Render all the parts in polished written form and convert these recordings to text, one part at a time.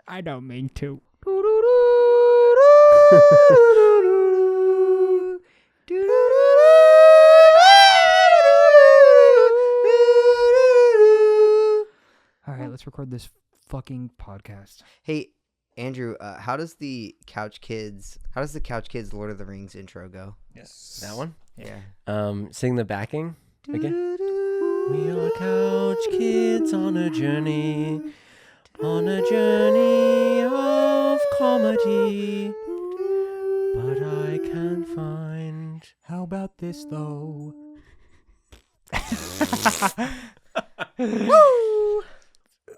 I don't mean to. All right, let's record this fucking podcast. Hey, Andrew, how does the Couch Kids Lord of the Rings intro go? Yes. That one? Yeah. Sing the backing again. We are couch kids on a journey of comedy, but I can't find. How about this though? Woo!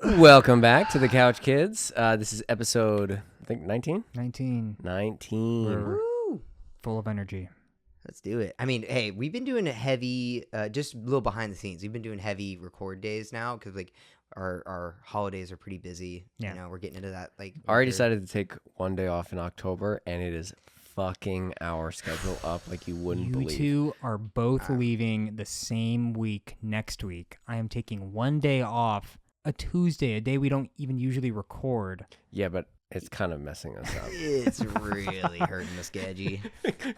Welcome back to the Couch Kids. This is episode, I think, 19? 19. 19. Woo! Full of energy. Let's do it. I mean, hey, we've been doing a heavy, just a little behind the scenes. We've been doing heavy record days now because like our holidays are pretty busy. Yeah. You know, we're getting into that like. I already winter. decided to take one day off in October, and it is fucking our schedule up like you wouldn't You believe. two are both leaving the same week next week. I am taking one day off, a Tuesday, a day we don't even usually record. Yeah, but it's kind of messing us up. It's really hurting the sketchy.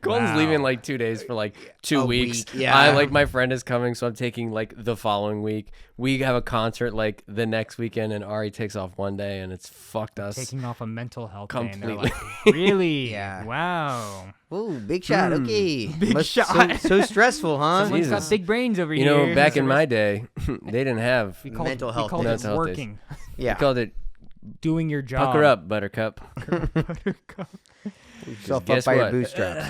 Colton's Wow. leaving like 2 days for like 2 A weeks. week, yeah. I like my friend is coming, so I'm taking like the following week. We have a concert like the next weekend, and Ari takes off one day, and it's fucked us. Taking off a mental health day. And they're Completely. like, really? Yeah. Wow. Whoa, big shot. Okay. Big shot. So stressful, huh? Someone's got Jesus. big brains over You here. know, back in my day, they didn't have. we called, mental we health called days. it Mental health days. working. Yeah. We called it Doing your job. pucker up, Buttercup. Yourself up guess by your what? bootstraps.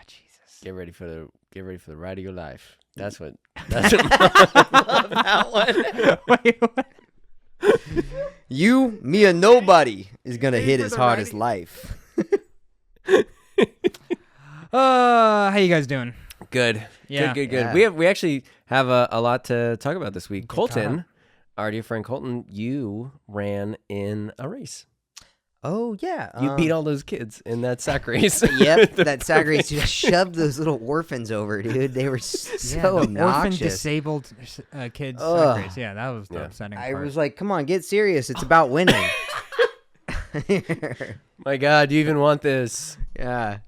Jesus. Get ready for the ride of your life. That's what. That one. Wait, what? You, me, a nobody is gonna hit for as the hard right- as life. How you guys doing? Good. Yeah. Good. Yeah. We actually have a lot to talk about this week. caught Colton, our dear friend Colton, you ran in a race. Oh yeah. You beat all those kids in that sack race. Yep, that sack race just shoved those little orphans over, dude. They were so The orphan obnoxious. disabled kids Ugh. sack race. Yeah, that was the Yeah. upsetting I part. was like, come on, get serious. It's about winning. My God, do you even want this? Yeah.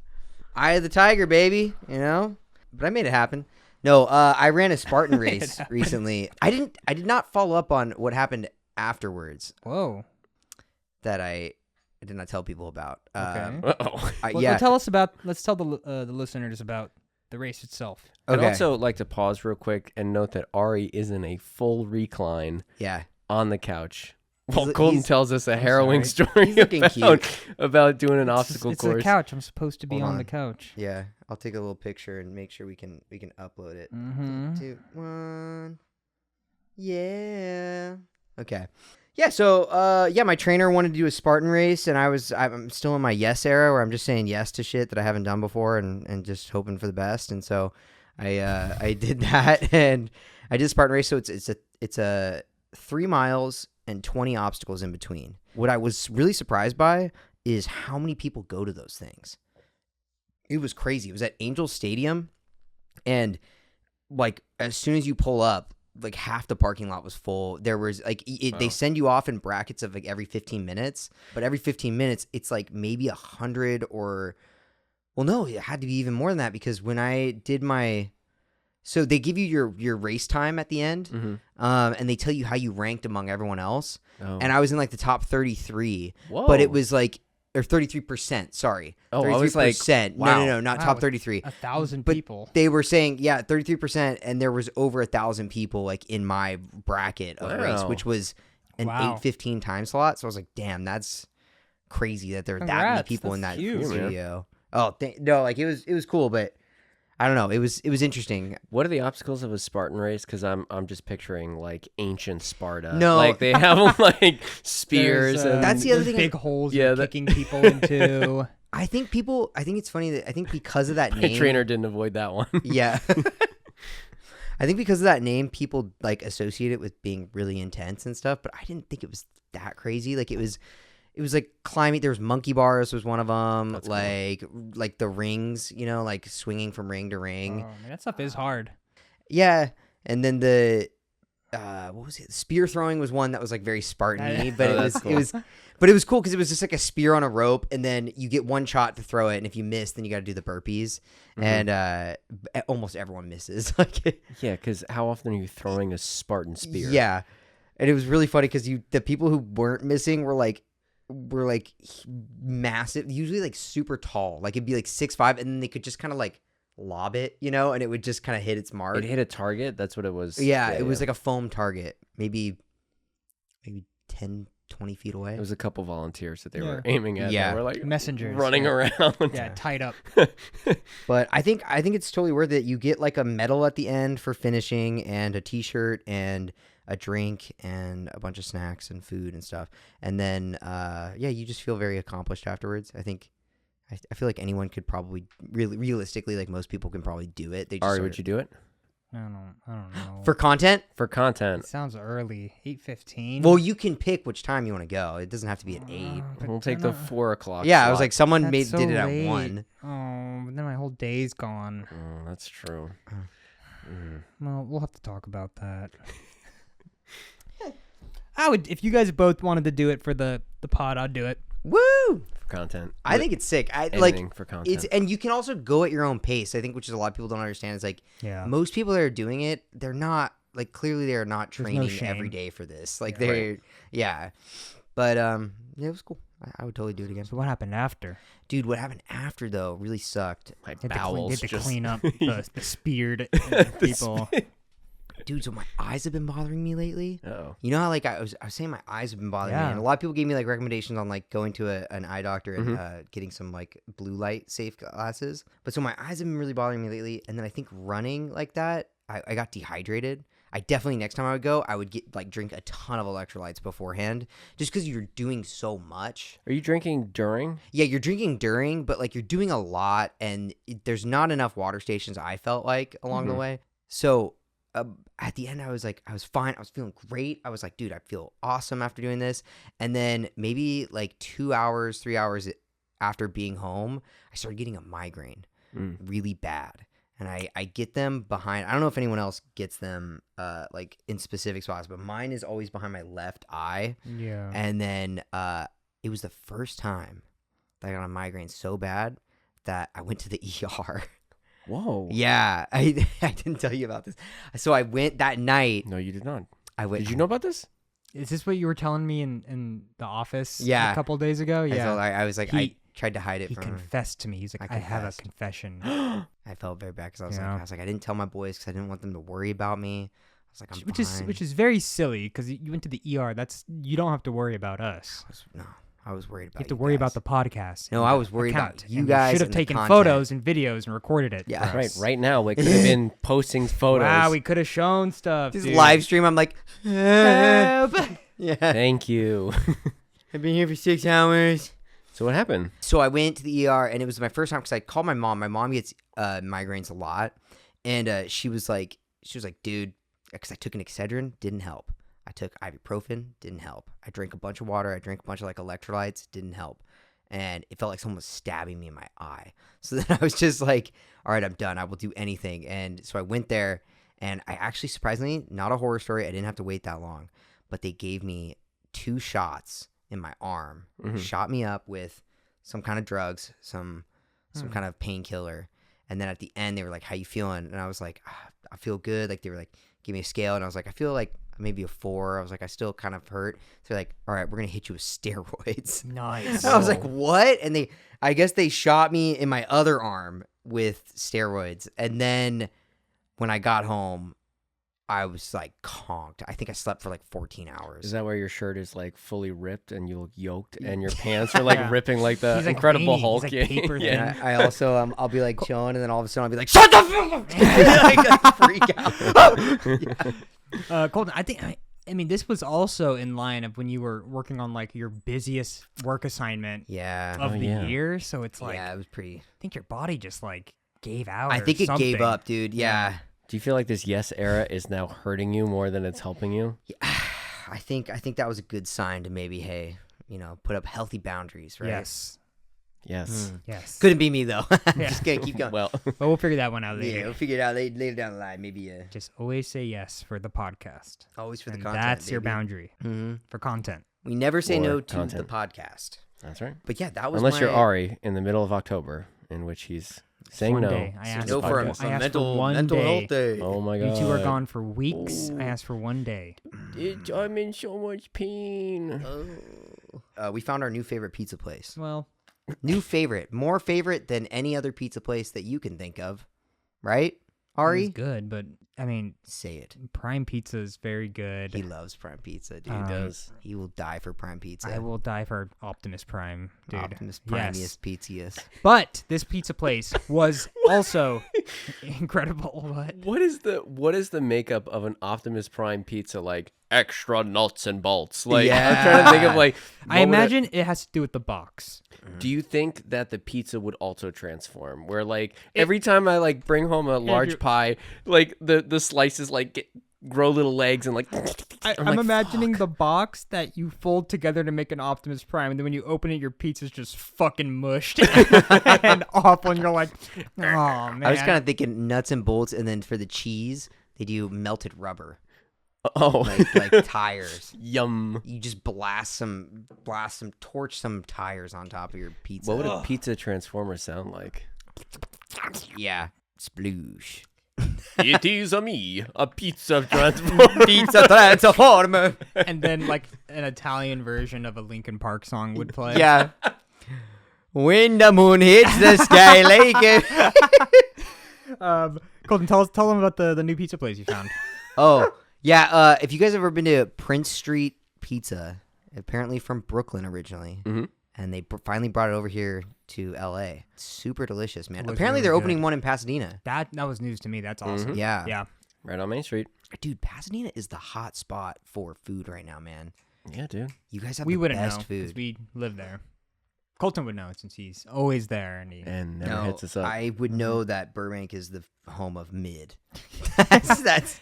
Eye of the tiger, baby, you know? But I made it happen. No, I ran a Spartan race recently. I did not follow up on what happened afterwards Whoa. that I did not tell people about. Okay. Uh-oh. Well, Yeah. let's tell the listeners about the race itself. I'd Okay. also like to pause real quick and note that Ari is in a full recline Yeah. on the couch while He's- Colton he's- tells us a harrowing story He's looking about doing an It's obstacle it's course. a couch. I'm supposed to be Hold on on. the couch. Yeah. I'll take a little picture and make sure we can upload it. Mm-hmm. 2, 1. Yeah. Okay. Yeah, so my trainer wanted to do a Spartan race, and I'm still in my yes era where I'm just saying yes to shit that I haven't done before and just hoping for the best. And so I did that, and I did a Spartan race. So it's a 3 miles and 20 obstacles in between. What I was really surprised by is how many people go to those things. It was crazy. It was at Angel Stadium, and like as soon as you pull up, like half the parking lot was full. There was like they Wow. send you off in brackets of like every 15 minutes, but every 15 minutes it's like maybe 100 or, well, no, it had to be even more than that because when I did so they give you your race time at the end, Mhm. and they tell you how you ranked among everyone else, Oh. and I was in like the top 33, Whoa. but it was like, or 33%, sorry. Oh, I was like, 33%. wow. No, not Wow. top 33. 1,000 But people. They were saying, 33%, and there was over 1,000 people like in my bracket of race, Wow. which was an Wow. 8:15 time slot. So I was like, damn, that's crazy that there are that many Congrats, people in that's that huge. studio. Oh, no, like it was cool, but I don't know. It was interesting. What are the obstacles of a Spartan race? Because I'm just picturing like ancient Sparta. No. like they have like spears. There's, and That's the other there's thing. big holes Yeah, you're that- kicking people into. I think it's funny that I think because of that my name. trainer didn't avoid that one. Yeah. I think because of that name, people like associate it with being really intense and stuff, but I didn't think it was that crazy. Like it was like climbing. There was monkey bars was one of them. That's cool. Like the rings, you know, like swinging from ring to Oh, ring. man, that stuff is hard. Yeah. And then what was it? Spear throwing was one that was like very Spartan-y, but Oh, it was that's cool. it was but it was cool because it was just like a spear on a rope, and then you get one shot to throw it, and if you miss, then you got to do the burpees, and almost everyone misses. Like, Yeah, because how often are you throwing a Spartan spear? yeah, and it was really funny because the people who weren't missing were like massive, usually like super tall, like it'd be like 6'5", and then they could just kind of like lob it, and it would just kind of hit its mark. It hit a target. That's what it was. Yeah, it was like a foam target, maybe 10, 20 feet away. It was a couple volunteers that they Yeah. were aiming at. Yeah. They were like Messengers. running around. Yeah, tied up. But I think it's totally worth it. You get like a medal at the end for finishing, and a T-shirt, and a drink, and a bunch of snacks and food and stuff. And then you just feel very accomplished afterwards. I feel like anyone could probably realistically, like most people can probably do it. They just Ari, sort would of- you do it I don't know. for content? for content? It sounds early. 8:15. Well, you can pick which time you want to go. It doesn't have to be at 8. But We'll take then the 4 o'clock. Yeah, I was slot. like, someone that's so did it at late. 1. Oh, but then my whole day's gone. Oh, that's true. Well, we'll have to talk about that. I would, if you guys both wanted to do it for the pod, I'd do it. Woo! For content. I think it's sick. Anything for content. And you can also go at your own pace. I think, which is a lot of people don't understand. Is like Yeah. most people that are doing it, they're not like clearly they are not There's no training shame. every day for this. Like Yeah. they're but it was cool. I would totally do it again. So what happened after? Dude, what happened after though really sucked. My They bowels had to just clean up the speared people. Dude, so my eyes have been bothering me lately. Oh. You know how like I was saying my eyes have been bothering me, Yeah. and a lot of people gave me like recommendations on like going to an eye doctor and Mm-hmm. getting some like blue light safe glasses. But so my eyes have been really bothering me lately, and then I think running like that, I got dehydrated. I definitely next time I would go, I would get like drink a ton of electrolytes beforehand, just because you're doing so much. Are you drinking during? Yeah, you're drinking during, but like you're doing a lot, and there's not enough water stations. I felt like along the way, so. At the end, I was fine. I was feeling great. I was like, dude, I feel awesome after doing this. And then maybe like 2 hours, 3 hours after being home, I started getting a migraine really bad. And I get them behind, I don't know if anyone else gets them like in specific spots, but mine is always behind my left eye. Yeah. And then it was the first time that I got a migraine so bad that I went to the ER. Whoa. Yeah, I didn't tell you about this. So I went that night. No, you did not. I went. Did you know about this? Is this what you were telling me in the office Yeah. a couple days ago? I Yeah. felt like I was like I He- tried to hide it He from him. confessed to me. He's like, I have a confessed. confession. I felt very bad because I was Yeah. like I didn't tell my boys because I didn't want them to worry about me. I was like, I'm which is very silly because you went to the ER. You don't have to worry about us. I was worried about. You have to worry about the podcast. No, and I the was worried about account, you and guys should have and the taken content. photos and videos and recorded it. Yeah. for Right. us. Right now, we could have been posting photos. Ah, Wow, we could have shown stuff. This dude. live stream. I'm like, Help. yeah. Thank you. I've been here for 6 hours. So what happened? So I went to the ER, and it was my first time because I called my mom. My mom gets migraines a lot, and she was like, dude, because I took an Excedrin, didn't help. I took ibuprofen, didn't help. I drank a bunch of water. I drank a bunch of like electrolytes, didn't help. And it felt like someone was stabbing me in my eye. So then I was just like, all right, I'm done. I will do anything. And so I went there, and I actually, surprisingly, not a horror story. I didn't have to wait that long, but they gave me 2 shots in my arm, shot me up with some kind of drugs, some kind of painkiller. And then at the end, they were like, how you feeling? And I was like, I feel good. Like they were like, give me a scale. And I was like, I feel like maybe a 4. I was like, I still kind of hurt. So they're like, all right, we're going to hit you with steroids. Nice. And I was like, what? And I guess they shot me in my other arm with steroids. And then when I got home, I was like conked. I think I slept for like 14 hours. Is that where your shirt is like fully ripped and you look yoked and your pants are like Yeah. ripping like the He's like Incredible veiny. Hulk? He's like paper And thin. I also I'll be like chilling, and then all of a sudden I'll be like, shut the fuck up! Like, freak out. Colton, I mean, this was also in line of when you were working on like your busiest work assignment Yeah. of the yeah. year. So it's like, Yeah, it was pretty. I think your body just like gave out. I or think it gave something. up, dude. Yeah. Do you feel like this yes era is now hurting you more than it's helping you? I think that was a good sign to maybe, hey, put up healthy boundaries, right? Yes. Yes. Yes. Couldn't be me though. I'm Yeah. just gonna keep going. Well, But we'll figure that one out later. Yeah, we'll figure it out later down the line. Maybe Just always say yes for the podcast. always for the And content. that's your baby. boundary Mhm. for content. We never say Or no to content. the podcast. that's right. But yeah, that was Unless you're my- Ari in the middle of October, in which he's saying One no. day. I to asked the No for a, podcast. I a asked for mental one mental day. health day. Oh my god. You two are gone for weeks. Ooh. I asked for one day. I'm in so much pain. We found our new favorite pizza place. Well, New favorite, more favorite than any other pizza place that you can think of, right? Ari, it's good, but I mean, say it. Prime Pizza is very good. He loves Prime Pizza, dude. He Um, does. He will die for Prime Pizza. I will die for Optimus Prime, dude. Optimus Yes. Primius Pizzius. But this pizza place was also incredible. What? What is the makeup of an Optimus Prime pizza like? Extra nuts and bolts. Like I'm Yeah. trying to think of like. I what would imagine it has to do with the box. Do you think that the pizza would also transform? Where like every time I like bring home a large Andrew- pie, like the slices like grow little legs and like. I'm like, imagining fuck. the box that you fold together to make an Optimus Prime, and then when you open it, your pizza's just fucking mushed and awful, and you're like, oh man. I was kind of thinking nuts and bolts, and then for the cheese, they do melted rubber, Oh, like tires. yum. You just torch some tires on top of your pizza. What would a pizza transformer sound like? Yeah, sploosh. It is a me, a pizza transformer. Pizza transformer. And then like an Italian version of a Linkin Park song would play. Yeah. When the moon hits the sky like it. Colton, tell them about the new pizza place you found. Oh, yeah. If you guys have ever been to Prince Street Pizza, apparently from Brooklyn originally, Mhm. and they finally brought it over here to LA. Super delicious, man. It was Apparently really they're opening good. one in Pasadena. That was news to me. That's awesome. Yeah. Yeah. Right on Main Street. Dude, Pasadena is the hot spot for food right now, man. Yeah, dude. You guys have We the wouldn't best know because food. we live there. Colton would know since he's always there, and he. And never No, hits us up. I would know that Burbank is the home of mid. that's.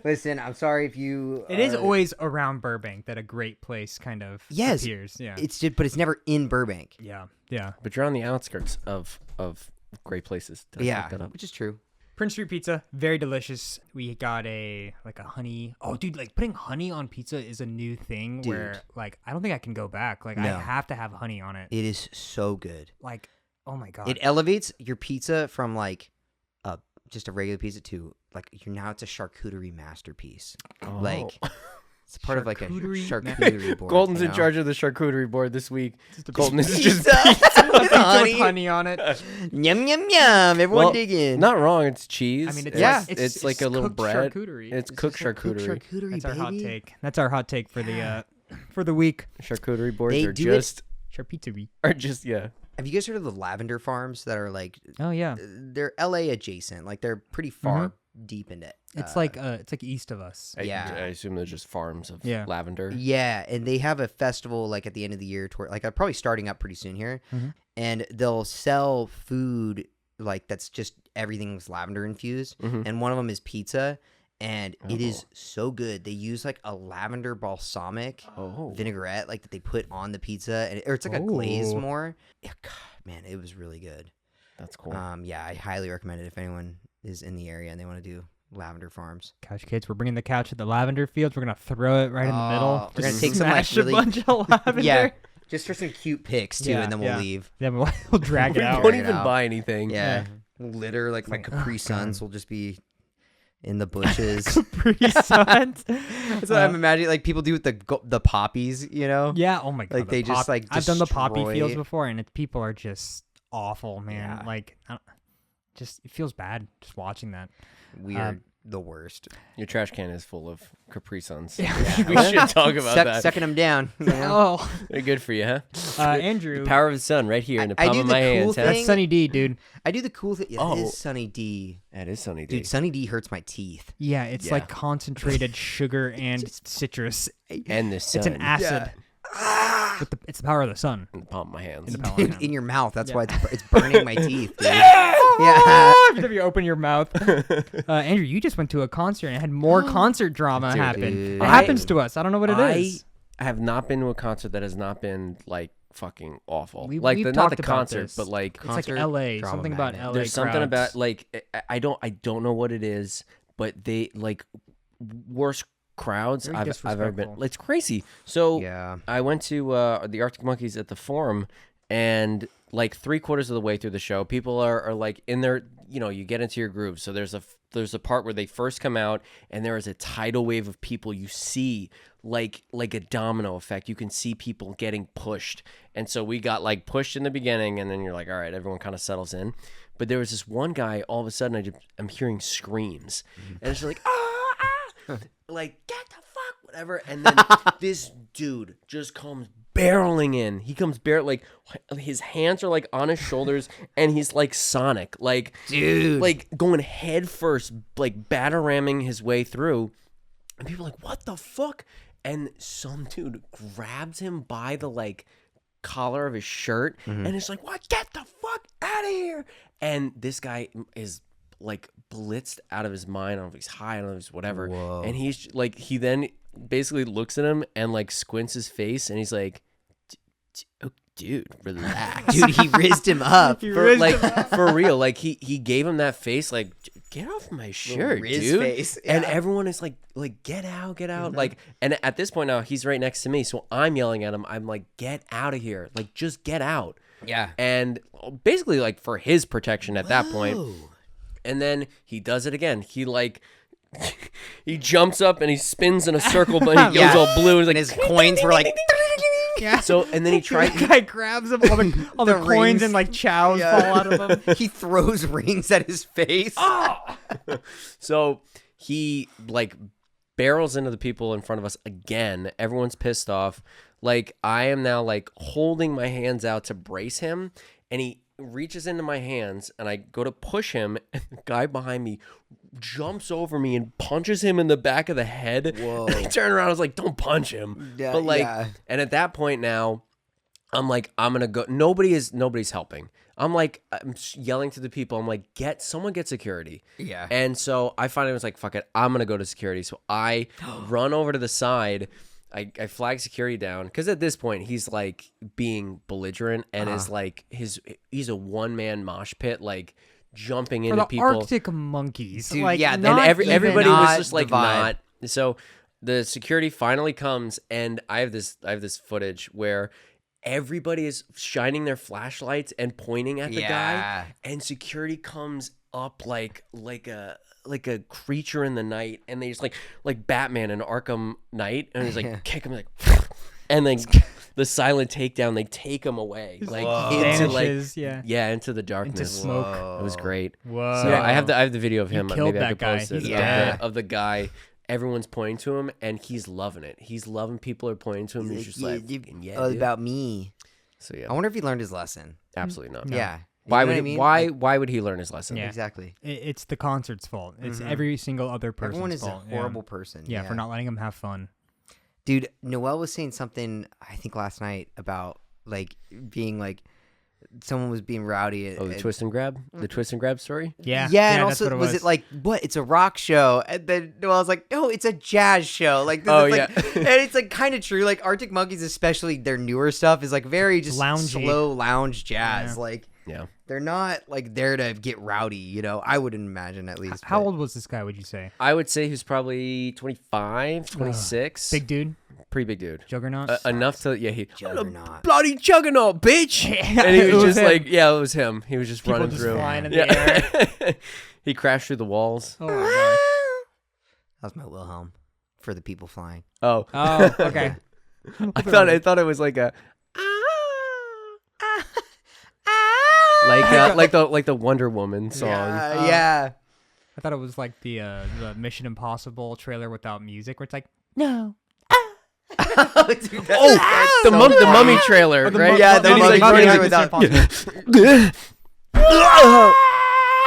Listen, I'm sorry if you. It is are- always around Burbank that a great place kind of Yes. appears. Yeah. It's just, but it's never in Burbank. Yeah. Yeah. But you're on the outskirts of great places. Did I Yeah, fuck that up? which is true. Prince Street Pizza, very delicious. We got a honey. Oh, dude, like putting honey on pizza is a new thing Dude. where like I don't think I can go back. Like I No. have to have honey on it. It is so good. Like, oh my god. It elevates your pizza from like just a regular pizza to like it's a charcuterie masterpiece. Oh. Like it's part of like a Charcuterie charcuterie board. Colton's you in know? charge of the charcuterie board this week. Just a Colton is Pizza just with pizza with honey. honey on it. Yum yum yum. Everyone Well, dig in. not wrong. It's cheese. I mean, it's Yeah. like, it's like a little cooked bread. charcuterie. It's cooked just like cooked charcuterie. charcuterie, That's our hot baby. take. That's our hot take for the week. Charcuterie boards They are do it- just yeah. Have you guys heard of the lavender farms that are like Oh yeah. they're LA adjacent? Like they're pretty far deep into it. It's like east of us. Yeah. I assume they're just farms of Yeah. lavender. Yeah, and they have a festival like at the end of the year, like probably starting up pretty soon here, Mhm. and they'll sell food like that's just everything's lavender infused, Mhm. and one of them is pizza, and it is Oh. so good. They use like a lavender balsamic Oh. vinaigrette like that they put on the pizza, or it's like a glaze Oh. more. Yeah, God, man, it was really good. That's cool. Yeah, I highly recommend it if anyone is in the area and they want to do lavender farms. Couch kids, we're bringing the couch at the lavender fields. We're gonna throw it right in the middle. We're gonna Just take some, like, smash really- a bunch of lavender. Yeah, just for some cute pics too, Yeah, and then we'll yeah. leave. Then we'll drag we it out. won't Drag it even out. buy anything. Yeah. Litter like my like, Capri oh, Suns God. will just be in the bushes. Capri Suns. That's what I'm imagining. Like people do with the poppies, you know? Yeah. Oh my god. Like, the they just, like, I've done the poppy destroy- fields before, and people are just awful, man. Yeah. Like, it feels bad just watching that. We are the worst. Your trash can is full of Capri Suns. Yeah. we should talk about that. Sucking them down. You know? Oh, They're good for you, huh? Andrew. The power of the sun right here in the I palm do of the my cool hands. thing- huh? That's Sunny D, dude. I do the cool thing. Yeah, Oh. it is Sunny D. That is Sunny D. Dude, Sunny D hurts my teeth. Yeah, it's Yeah. like concentrated sugar and citrus. And the sun. It's an acid. It's the power of the sun. in the palm of my hands. In the palm of my Dude, hand. in your mouth. That's Yeah. why it's burning my teeth, dude. Yeah. Every time you open your mouth. Andrew, you just went to a concert and had more concert drama happen. Dude. It happens to us. I don't know what it I is. have not been to a concert that has not been like fucking awful. We've not the talked about concert, this. but like It's like Concert L.A. drama Something about magnet. L.A. there's something crowds. about like I don't know what it is, but they like worst crowds Very I've ever been. disrespectful. It's crazy. So Yeah. I went to the Arctic Monkeys at the Forum, and like 3/4 of the way through the show, people are like in their, you get into your groove. So there's a part where they first come out, and there is a tidal wave of people. You see like a domino effect. You can see people getting pushed, and so we got like pushed in the beginning, and then you're like, all right, everyone kind of settles in. But there was this one guy. All of a sudden, I'm hearing screams, and it's like like get the fuck whatever, and then this dude just comes barreling in. He comes like his hands are like on his shoulders, and he's like Sonic, like Dude. like going head first, like batter ramming his way through, and people are like, what the fuck? And some dude grabs him by the like collar of his shirt, and it's like, what? Get the fuck out of here! And this guy is like blitzed out of his mind. I don't know if he's high, I don't know if he's whatever. Whoa. And he's like, he then basically looks at him and like squints his face, and he's like, oh, dude, relax. Dude, he rizzed him up. For real, like he gave him that face, like, get off my shirt, Riz dude. face, And yeah. everyone is like get out, like. And at this point now, he's right next to me, so I'm yelling at him. I'm like, get out of here, like just get out. Yeah. And basically like for his protection at that point. And then he does it again. He like he jumps up and he spins in a circle, but he goes all blue. And And he's his like, coins were like, Yeah. so, and then he tried. The guy grabs him, all the The coins rings. and like chows Yeah. fall out of him. he throws rings at his face. So he like barrels into the people in front of us again. Everyone's pissed off. Like I am now like holding my hands out to brace him, and he reaches into my hands, and I go to push him, and the guy behind me jumps over me and punches him in the back of the head. Whoa. And I turn around, I was like, don't punch him. Yeah, but like, yeah. and at that point now, I'm like, I'm gonna go. Nobody's helping. I'm yelling to the people. I'm like, someone get security. Yeah. And so I finally was like, fuck it, I'm gonna go to security. So I run over to the side. I flag security down, because at this point he's like being belligerent and is like he's a one-man mosh pit, like jumping For into the people. Arctic Monkeys. Dude, like, yeah, And not everybody even- was not just like the vibe. not. So the security finally comes, and I have this footage where everybody is shining their flashlights and pointing at the Yeah. guy, and security comes up like a creature in the night, and they just like Batman in Arkham Knight, and he's like kick him like, and then the silent takedown, they take him away like into like vanishes, yeah. into the darkness. Into smoke. It was great. Whoa. So I have the video of him. killed Maybe I that could guy. post it. He's dead. Of the guy. Everyone's pointing to him, and he's loving it. He's loving people are pointing to him. He's just like, yeah, all dude. about me. So yeah, I wonder if he learned his lesson. absolutely not. Yeah. Why You know would what I mean? why would he learn his lesson? Yeah. Exactly. It's the concert's fault. It's every single other person's Everyone is fault. a horrible person. Yeah, for not letting him have fun. Dude, Noelle was saying something, I think last night, about like being like someone was being rowdy. Oh, the twist and grab, the twist and grab story. Yeah. Yeah, and that's also what was it like what? It's a rock show, and then Noelle's like, no, it's a jazz show. Like, this Oh, is like, yeah. and it's like kind of true. Like Arctic Monkeys, especially their newer stuff, is like very just Loungy. slow lounge jazz. Yeah. Like Yeah. they're not like there to get rowdy. You know, I wouldn't imagine at least. How but- old was this guy, would you say? I would say he's probably 25, 26. Big dude? Pretty big dude. Juggernaut? Enough to he Juggernaut. bloody juggernaut, bitch. And he It was was just him. like, yeah, it was him. He was just People running just through. flying in the air. He crashed through the walls. Oh, my gosh. That was my Wilhelm for the people flying. Oh, Oh, okay. I thought it was like a like the Wonder Woman song. Yeah. I thought it was like the Mission Impossible trailer without music, where it's like, no. Dude, Oh, that's the so mummy trailer, right? Yeah, the And he's mummy like trailer running- without-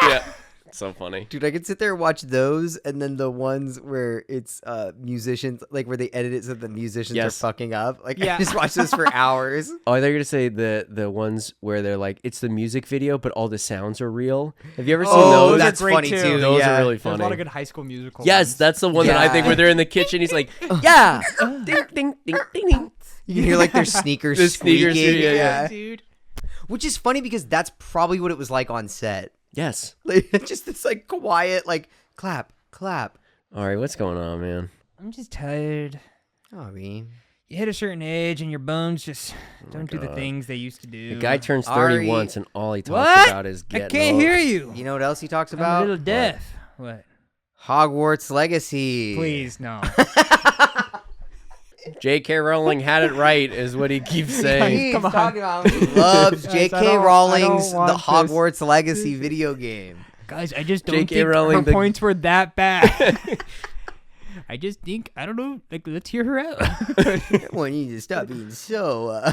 Yeah, so funny. Dude, I could sit there and watch those, and then the ones where it's musicians, like where they edit it so the musicians Yes. are fucking up. Like, Yeah. I just watch those for hours. Oh, I thought you were gonna say the ones where they're like it's the music video, but all the sounds are real. Have you ever seen Oh, those? that's are great funny too. too. Those yeah. are really There's a lot funny. of good High School Musical Yes, ones. that's the one that I think Yeah. where they're in the kitchen. He's like, yeah, ding, ding, ding, ding, ding. You can hear like their sneakers The squeaking. sneakers, yeah. dude. Which is funny because that's probably what it was like on set. Yes. Like, just this like quiet, like clap, clap. Ari, what's going on, man? I'm just tired. Oh, I mean, You hit a certain age and your bones just don't do the God. things they used to do. The guy turns 30 Ari- once, and all he talks What? about is I getting can't old. hear you. you know what else he talks I'm about? a little deaf. What? Hogwarts Legacy. Please, no. J.K. Rowling had it right, is what he keeps saying. He's Come on. talking about he loves Guys, J.K. I don't Rowling's want The this. Hogwarts Legacy video game. Guys, I just don't J.K. think Rowling, her the- points were that bad. I just think, I don't know, like, let's hear her out. Well, you need to stop being so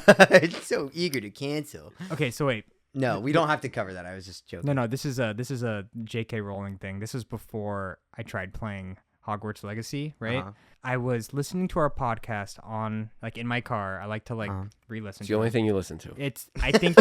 so eager to cancel. Okay, so wait. No, we don't have to cover that. I was just joking. No, this is a J.K. Rowling thing. This is before I tried playing Hogwarts Legacy, right? Uh-huh. I was listening to our podcast on, like, in my car. I like to, like, re-listen It's to the only it. thing you listen to. It's, I think,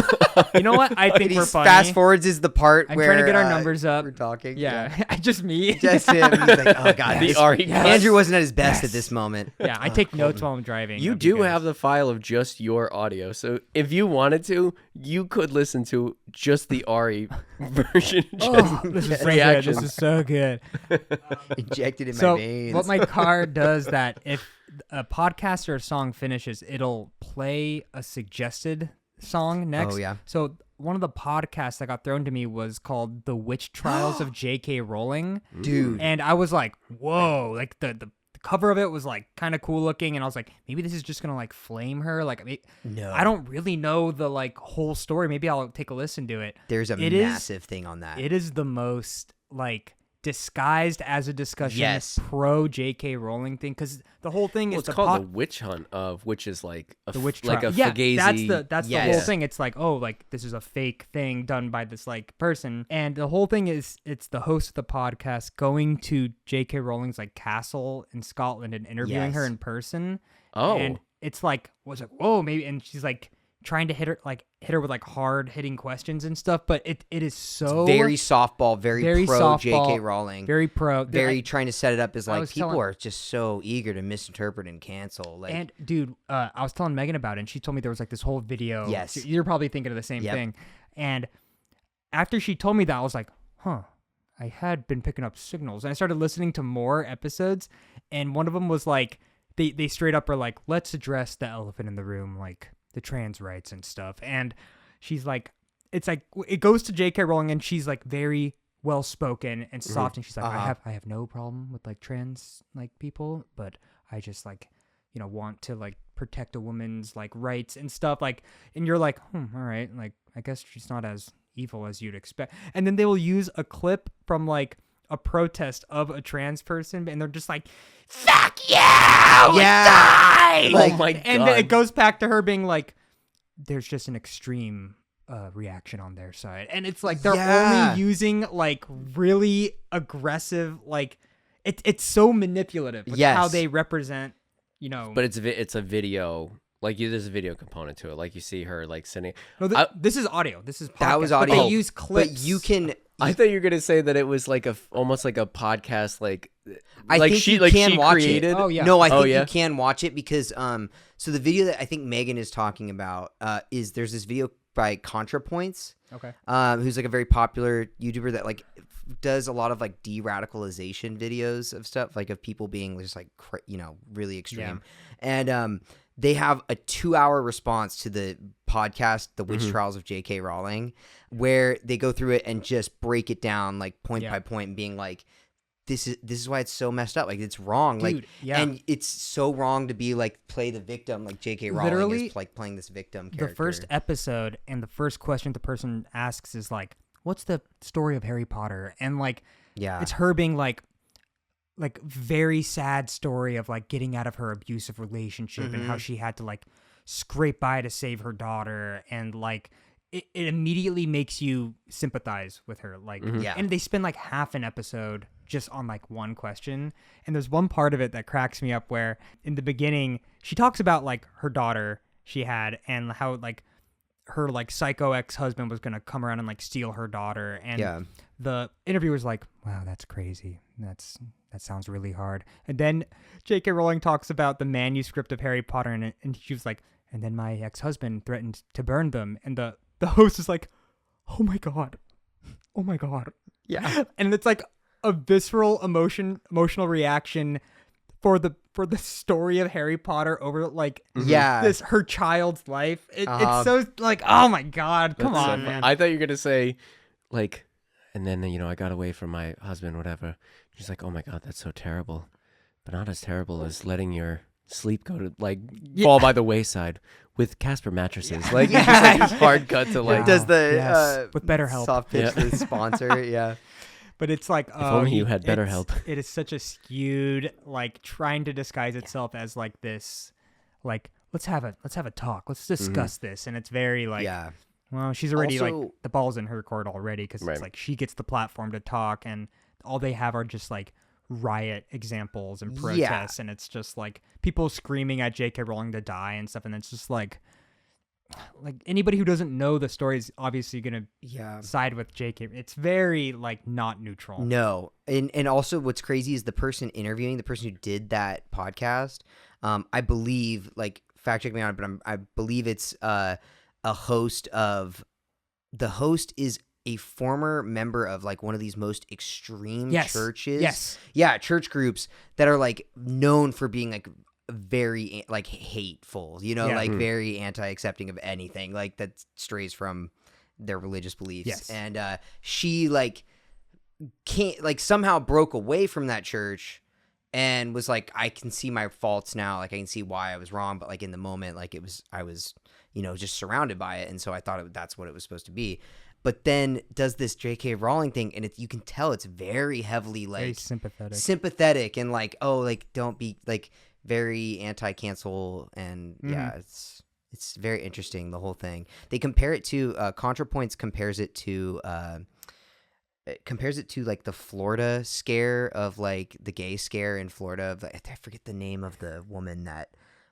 you know what? I think He we're funny. fast forwards is the part I'm where trying to get our numbers up. We're talking. Yeah, just me. Just him. He's like, oh god, The this- Ari Andrew wasn't at his best at this moment. Yeah, I take notes while I'm driving. You of do guys. have the file of just your audio, so if you wanted to, you could listen to just the Ari version. Oh, this is so good. reactions. This is so good. Injected in So my veins. what my car does that if a podcast or a song finishes, it'll play a suggested song next. Oh, yeah. So one of the podcasts that got thrown to me was called The Witch Trials of J.K. Rowling. Dude. And I was like, whoa, like the cover of it was like kind of cool looking, and I was like, maybe this is just gonna like flame her. Like, No. I don't really know the like whole story. Maybe I'll take a listen to it. There's a It is- massive thing on that. It is the most like disguised as a discussion Yes. pro J.K. Rowling thing, because the whole thing Well, is it's called the witch hunt of which is like the witch like a trial. Yeah, fugazi. that's the whole thing. It's like, oh, like this is a fake thing done by this like person, and the whole thing is it's the host of the podcast going to J.K. Rowling's like castle in Scotland and interviewing her Yes. in person. Oh. And it's like was like, whoa, maybe, and she's like trying to hit her with like hard hitting questions and stuff, but it is so very softball, very pro softball, J.K. Rowling. very pro, Very trying to set it up as I like was people telling- are just so eager to misinterpret and cancel. Like, And dude, I was telling Megan about it, and she told me there was like this whole video. Yes. You're probably thinking of the same Yep. thing. And after she told me that, I was like, huh, I had been picking up signals. And I started listening to more episodes, and one of them was like, they straight up are like, let's address the elephant in the room, like the trans rights and stuff. And she's like, it's like, it goes to J.K. Rowling, and she's like very well spoken and soft, and she's like, I have no problem with like trans like people, but I just like, you know, want to like protect a woman's like rights and stuff, like, and you're like, all right, like I guess she's not as evil as you'd expect. And then they will use a clip from like a protest of a trans person, and they're just like, fuck you, die! Like, oh my And god. then it goes back to her being like, there's just an extreme reaction on their side, and it's like they're Yeah. only using like really aggressive, like it's so manipulative with Yes. how they represent, you know. But it's a video. Like there's a video component to it. Like you see her like sitting. No, this is audio. This is podcast, That was but audio. they use clips. but you can. I thought you were gonna say that it was like almost like a podcast. Like I like think she you like can she watch created. it. Oh, yeah. No, I Oh, think yeah? you can watch it because so the video that I think Megan is talking about is there's this video by ContraPoints, Okay. who's like a very popular YouTuber that like does a lot of like de-radicalization videos of stuff, like of people being just like really extreme, and they have a 2-hour response to the podcast, The Witch Trials of J.K. Rowling, where they go through it and just break it down like point by point, and being like, this is why it's so messed up. Like it's wrong. Dude, like, yeah. and it's so wrong to be like play the victim. Like J.K. Rowling Literally, is like playing this victim character. The first episode and the first question the person asks is like, what's the story of Harry Potter? And like, yeah, it's her being like very sad story of like getting out of her abusive relationship and how she had to like scrape by to save her daughter, and like it immediately makes you sympathize with her, like Yeah. and they spend like half an episode just on like one question. And there's one part of it that cracks me up where in the beginning she talks about like her daughter she had and how like her like psycho ex-husband was gonna come around and like steal her daughter, and Yeah. the interviewer's like, wow, that's crazy. That sounds really hard. And then J.K. Rowling talks about the manuscript of Harry Potter, and she was like, and then my ex-husband threatened to burn them. And the host is like, oh my God. Yeah. And it's like a visceral emotional reaction for the story of Harry Potter over like Yeah. her child's life. It's so like, oh my God, come That's so on, fu- man. I thought you were gonna say, like, and then I got away from my husband, whatever. She's like, oh my God, that's so terrible, but not as terrible as letting your sleep go to like fall by the wayside with Casper mattresses. Like, it's just like this hard cut to like. Wow. Does the Yes, with BetterHelp. soft pitch Yeah. the sponsor? Yeah. But it's like, If only you had better help. It is such a skewed, like trying to disguise itself as like this, like let's have a talk, let's discuss this, and it's very like, Yeah. well, she's already like Also- the ball's in her court already because Right. it's like she gets the platform to talk, and all they have are just like riot examples and protests, and it's just like people screaming at J.K. Rowling to die and stuff, and it's just like anybody who doesn't know the story is obviously gonna side with J.K. It's very like not neutral. No. And also what's crazy is the person interviewing, the person who did that podcast, I believe, like, fact check me on it, but I believe it's a host of, the host is a former member of like one of these most extreme churches. Yes. Yeah, church groups that are like known for being like very like hateful, like very anti-accepting of anything like that strays from their religious beliefs. Yes. And she like can't like somehow broke away from that church and was like, I can see my faults now, like I can see why I was wrong, but like in the moment, like I was just surrounded by it, and so I thought that's what it was supposed to be. But then does this J.K. Rowling thing, and you can tell it's very heavily like Very sympathetic. sympathetic and like, oh, like don't be like very anti-cancel, and yeah, it's very interesting, the whole thing. They compare it to ContraPoints compares it to like the Florida scare of like the gay scare in Florida. I forget the name of the woman that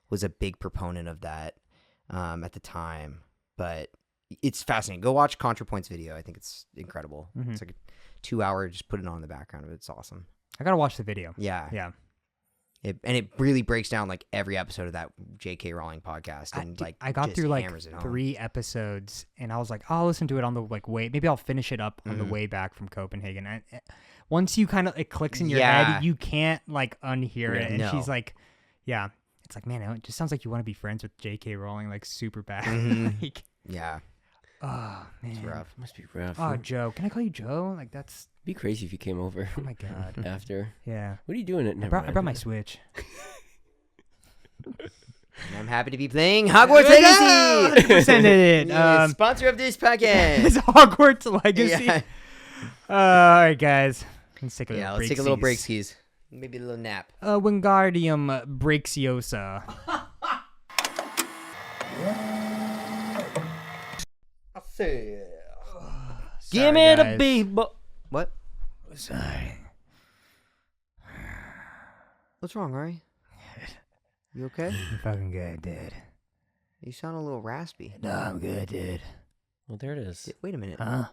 was a big proponent of that at the time, but it's fascinating. Go watch ContraPoint's video. I think it's incredible. It's like a 2-hour, just put it on in the background. It's awesome. I gotta watch the video. Yeah. It really breaks down like every episode of that J.K. Rowling podcast, and I got just through like hammers it home. 3 episodes, and I was like, I'll listen to it on the like way. Maybe I'll finish it up on the way back from Copenhagen. Once you kind of it clicks in your head, you can't like unhear it. And No. she's like, yeah, it's like, man, it just sounds like you want to be friends with J.K. Rowling like super bad. Like, Yeah. oh man, It's rough. Must be rough. Oh, Joe, can I call you Joe? Like that's It'd be crazy if you came over oh my god. after. Yeah, What are you doing? I brought my Switch. And I'm happy to be playing Hogwarts Legacy. Send it. Yeah, sponsor of this podcast. It's Hogwarts Legacy. Yeah. All right, guys. Let's take a Yeah, little let's take a little break, breaksies. skis. Maybe a little nap. Wingardium Brexiosa. Give me the guys. beat. What? Sorry. What's wrong, Ari? You okay? I'm fucking good, dude. You sound a little raspy. No, I'm good, dude. Well, there it is. Wait a minute. Huh?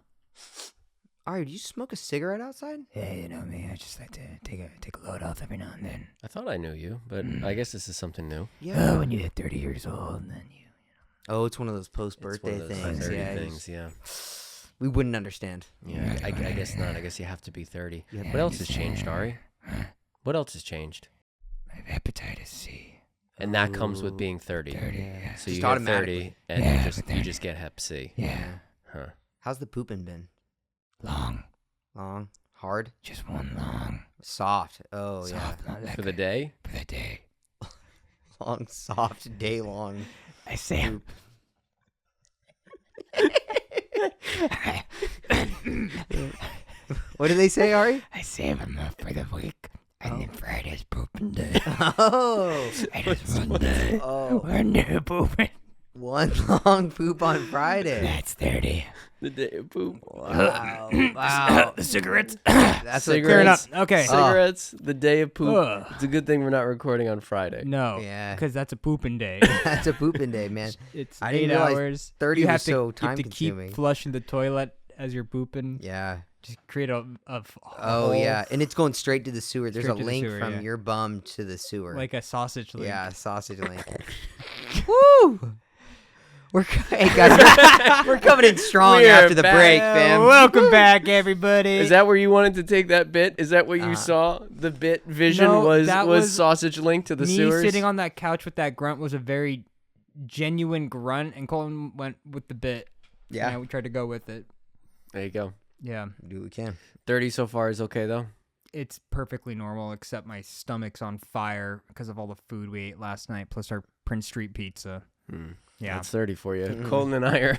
Ari, do you smoke a cigarette outside? Yeah, you know me. I just like to take a load off every now and then. I thought I knew you, but I guess this is something new. Yeah. Oh, when you hit 30 years old, and then you. Oh, it's one of those It's one post-birthday of those things. 30 Yeah, things, yeah. we wouldn't understand. Yeah, I guess not. I guess you have to be 30. Yeah, What else has changed, Ari? What else has changed? I have hepatitis C. And that comes with Ooh. being 30. 30, yeah. So you Just get automatically. 30, and Yeah, you but then- just get Hep C. Yeah. Huh. How's the pooping been? Long. Long? Hard? Just one long. Soft? Oh, Soft, not For the day? For the day. yeah. Long, soft, day long. I say What do they say, Ari? I save them up for the week, and then Friday's pooping day. Oh. I just one day. Oh. One day pooping. One long poop on Friday. That's 30. The day of poop. Wow. Wow. The cigarettes. That's Cigarette. Fair enough. Cigarettes. Okay. Cigarettes, the day of poop. Ugh. It's a good thing we're not recording on Friday. No. Yeah. Because that's a pooping day. That's a pooping day, man. It's I 8 didn't realize hours. 30 you was have so to, you have to time-consuming. keep flushing the toilet as you're pooping. Yeah. Just create a Oh hole, yeah, and it's going straight to the sewer. There's a Straight to the link sewer, from yeah. your bum to the sewer. like a sausage link. yeah, sausage link. Woo! Hey guys, we're coming in strong We are after the back. break, fam. Welcome back, everybody. Is that where you wanted to take that bit? Is that what you saw? The bit vision No, was that was sausage link to the me sewers? sitting on that couch with that grunt was a very genuine grunt, and Colton went with the bit. Yeah, And we tried to go with it. There you go. Yeah, do what we can. 30 so far is okay, though? it's perfectly normal, except my stomach's on fire because of all the food we ate last night, plus our Prince Street pizza. Yeah, That's 30 for you. Colton and I are